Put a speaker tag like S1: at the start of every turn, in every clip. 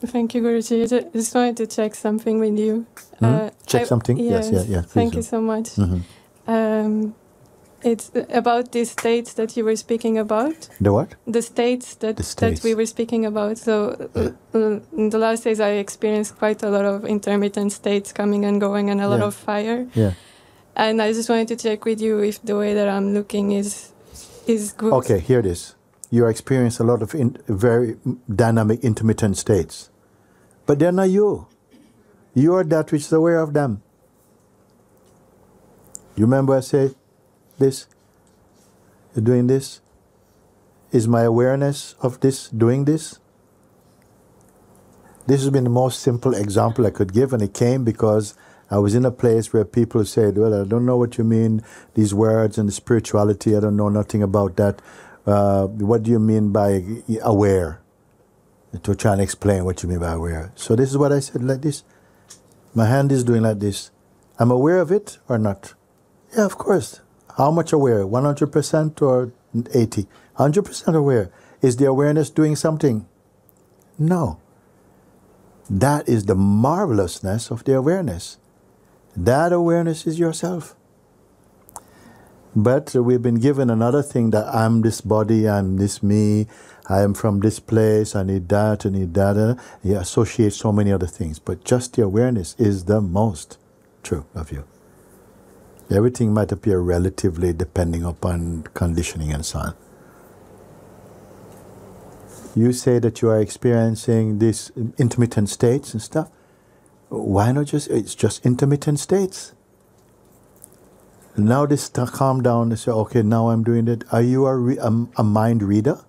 S1: Thank you, Guruji. I just wanted to check something with you.
S2: Check something? Yes.
S1: Thank you so much. It's about the states that you were speaking about.
S2: The what?
S1: The states that we were speaking about. So in the last days I experienced quite a lot of intermittent states coming and going and a lot of fire.
S2: Yeah.
S1: And I just wanted to check with you if the way that I'm looking is good.
S2: Okay, here it is. You experience a lot of very dynamic intermittent states. But they're not you. You are that which is aware of them. You remember I said this? You're doing this? Is my awareness of this doing this? This has been the most simple example I could give, and it came because I was in a place where people said, well, I don't know what you mean, these words and the spirituality, I don't know nothing about that. What do you mean by aware? To try and explain what you mean by aware. So this is what I said, like this. My hand is doing like this. I'm aware of it or not? Yeah, of course. How much aware? 100% or 80? 100% aware. Is the awareness doing something? No. That is the marvelousness of the awareness. That awareness is yourself. But we've been given another thing that I'm this body, I'm this me, I am from this place, I need that, I need that. You associate so many other things. But just the awareness is the most true of you. Everything might appear relatively depending upon conditioning and so on. You say that you are experiencing these intermittent states and stuff. Why not it's just intermittent states? Now this calm down and say, okay, now I'm doing it. Are you a mind reader?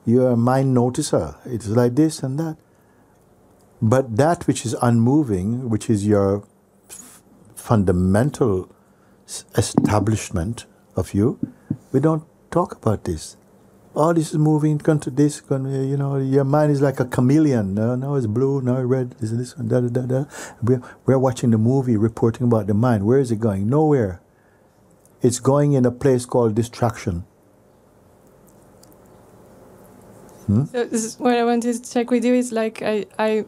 S2: You're a mind noticer. It's like this and that. But that which is unmoving, which is your fundamental establishment of you, we don't talk about this. Oh, this is moving, going to this, your mind is like a chameleon. No, it's blue, no, red, this, and da. We're watching the movie, reporting about the mind. Where is it going? Nowhere. It's going in a place called distraction.
S1: So this is what I wanted to check with you is like I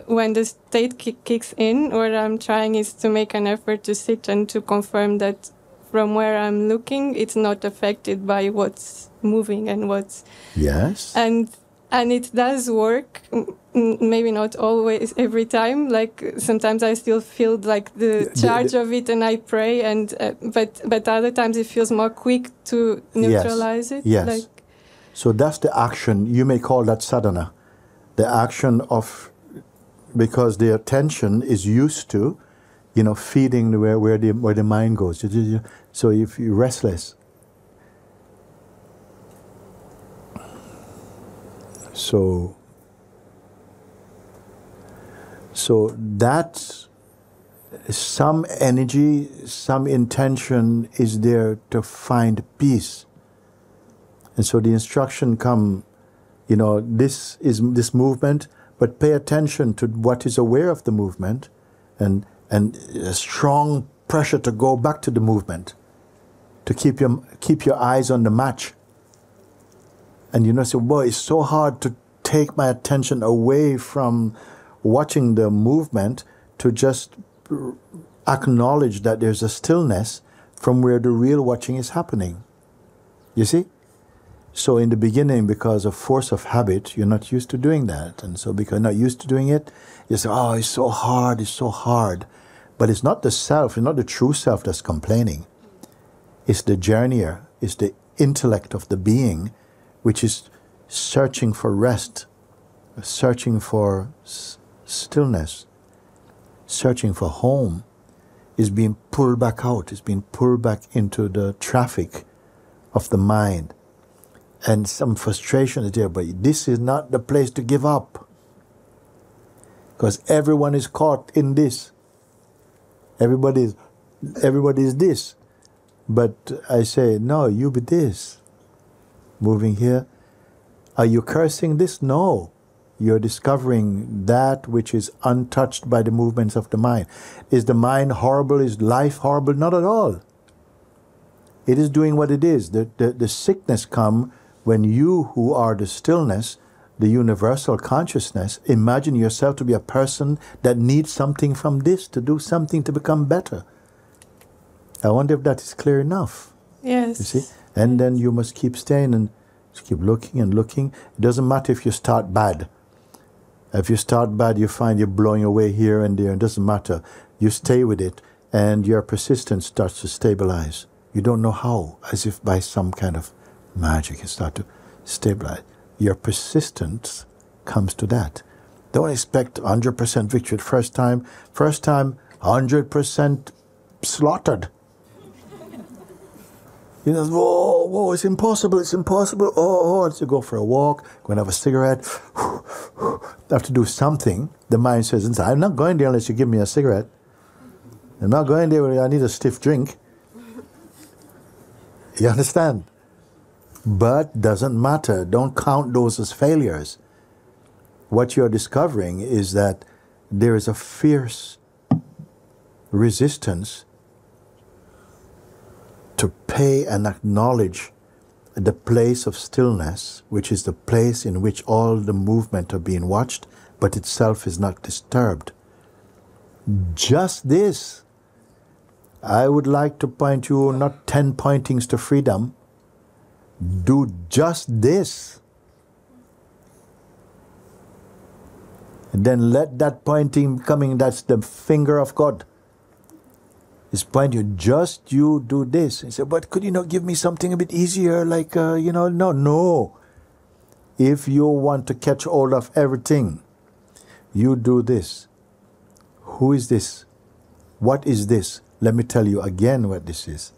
S1: when the state kicks in, what I'm trying is to make an effort to sit and to confirm that from where I'm looking, it's not affected by what's moving and what's...
S2: Yes.
S1: And it does work, maybe not always, every time. Like sometimes I still feel like the charge of it and I pray, and but other times it feels more quick to neutralize it.
S2: Yes.
S1: Like,
S2: so that's the action. You may call that sadhana. The action of... Because the attention is used to, feeding where the mind goes. So if you're restless, so that some energy, some intention is there to find peace. And so the instruction come, this is this movement, but pay attention to what is aware of the movement, and a strong pressure to go back to the movement, to keep your eyes on the match. And say, boy, it's so hard to take my attention away from watching the movement to just acknowledge that there's a stillness from where the real watching is happening. You see? So in the beginning, because of force of habit, you're not used to doing that. And so because you're not used to doing it, you say, oh, it's so hard, it's so hard. But it's not the self, it's not the true self that's complaining. It's the journeyer, it's the intellect of the being, which is searching for rest, searching for stillness, searching for home, is being pulled back out, is being pulled back into the traffic of the mind. And some frustration is there, but this is not the place to give up. Because everyone is caught in this. Everybody is this. But I say, no, you be this. Moving here. Are you cursing this? No. You're discovering that which is untouched by the movements of the mind. Is the mind horrible? Is life horrible? Not at all. It is doing what it is. The sickness comes when you, who are the stillness, the universal consciousness, imagine yourself to be a person that needs something from this to do something to become better. I wonder if that is clear enough.
S1: Yes.
S2: You see? And then you must keep staying and keep looking and looking. It doesn't matter if you start bad. If you start bad, you find you're blowing away here and there. It doesn't matter. You stay with it, and your persistence starts to stabilize. You don't know how, as if by some kind of magic, it starts to stabilize. Your persistence comes to that. Don't expect 100% victory the first time. First time, 100% slaughtered. You know, whoa, it's impossible, let's go for a walk, go and have a cigarette. Have to do something. The mind says, I'm not going there unless you give me a cigarette. I'm not going there where I need a stiff drink. You understand? But doesn't matter. Don't count those as failures. What you're discovering is that there is a fierce resistance to pay and acknowledge the place of stillness, which is the place in which all the movement are being watched, but itself is not disturbed. Just this. I would like to point you not 10 pointings to freedom. Do just this. And then let that pointing coming, that's the finger of God. It's pointing, just you do this. He said, but could you not give me something a bit easier, like, No. If you want to catch hold of everything, you do this. Who is this? What is this? Let me tell you again what this is.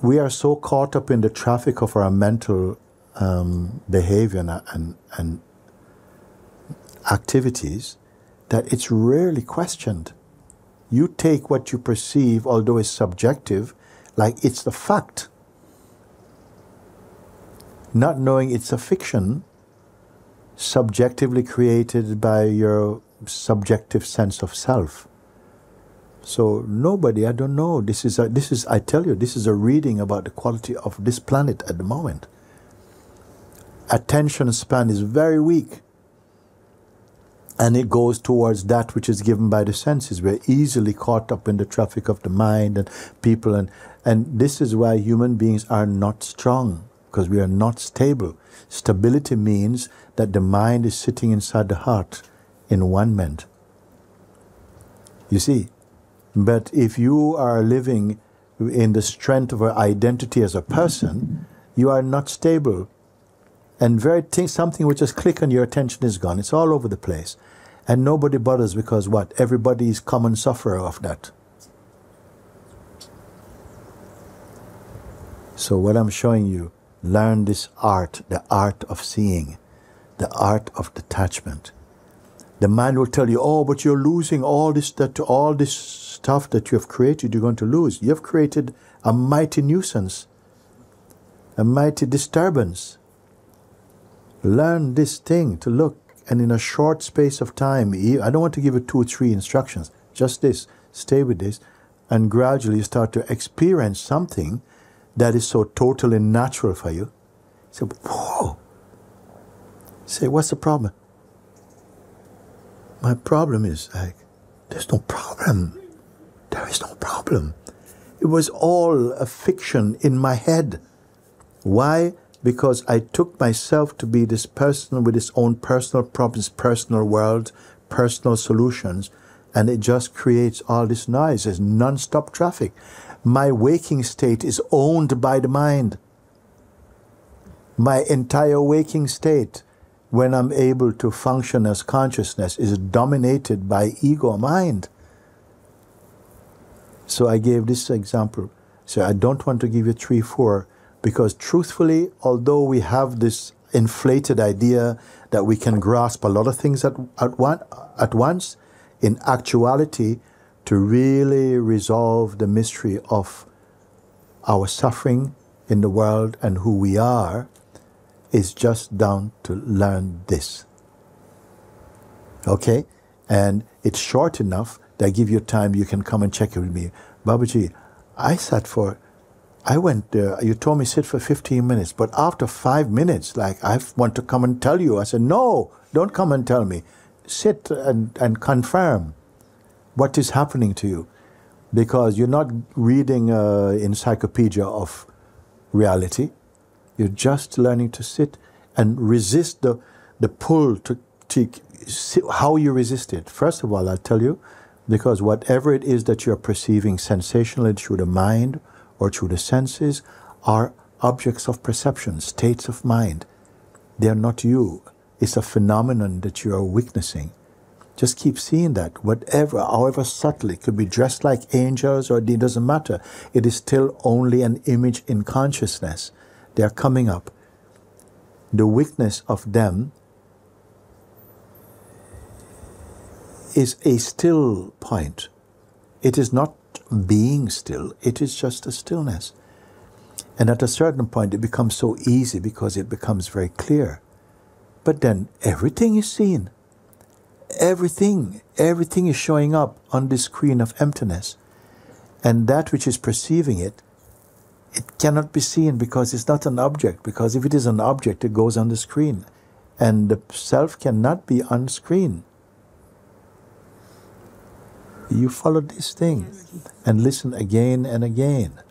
S2: We are so caught up in the traffic of our mental behavior and activities that it's rarely questioned. You take what you perceive, although it's subjective, like it's the fact. Not knowing it's a fiction, subjectively created by your subjective sense of self. So nobody, I don't know, I tell you, this is a reading about the quality of this planet at the moment. Attention span is very weak. And it goes towards that which is given by the senses. We're easily caught up in the traffic of the mind and people. And this is why human beings are not strong, because we are not stable. Stability means that the mind is sitting inside the heart in one-ment. You see? But if you are living in the strength of your identity as a person, you are not stable. And something which just click on your attention is gone. It's all over the place. And nobody bothers because what? Everybody is common sufferer of that. So what I'm showing you, learn this art, the art of seeing, the art of detachment. The mind will tell you, oh, but you're losing all this stuff that you have created, you're going to lose. You have created a mighty nuisance, a mighty disturbance. Learn this thing to look, and in a short space of time, I don't want to give you 2 or 3 instructions, just this, stay with this, and gradually you start to experience something that is so totally natural for you. Say, whoa. Say, what's the problem? My problem is, there's no problem. There is no problem. It was all a fiction in my head. Why? Because I took myself to be this person with his own personal problems, personal world, personal solutions, and it just creates all this noise. There's non-stop traffic. My waking state is owned by the mind. My entire waking state, when I'm able to function as consciousness, is dominated by ego mind. So I gave this example. So I don't want to give you 3, 4, because truthfully, although we have this inflated idea that we can grasp a lot of things at once, in actuality, to really resolve the mystery of our suffering in the world and who we are, is just down to learn this. Okay? And it's short enough that I give you time, you can come and check it with me. Babaji, I sat for I went there, you told me sit for 15 minutes, but after 5 minutes, like, I want to come and tell you. I said, no, don't come and tell me. Sit and confirm what is happening to you. Because you're not reading an encyclopedia of reality. You're just learning to sit and resist the pull to see how you resist it. First of all, I'll tell you, because whatever it is that you're perceiving sensationally through the mind or through the senses are objects of perception, states of mind. They're not you. It's a phenomenon that you are witnessing. Just keep seeing that. Whatever, however subtly, it could be dressed like angels or it doesn't matter. It is still only an image in consciousness. They are coming up. The witness of them is a still point. It is not being still. It is just a stillness. And at a certain point, it becomes so easy because it becomes very clear. But then everything is seen. Everything is showing up on this screen of emptiness. And that which is perceiving it, it cannot be seen because it's not an object. Because if it is an object, it goes on the screen. And the self cannot be on screen. You follow this thing and listen again and again.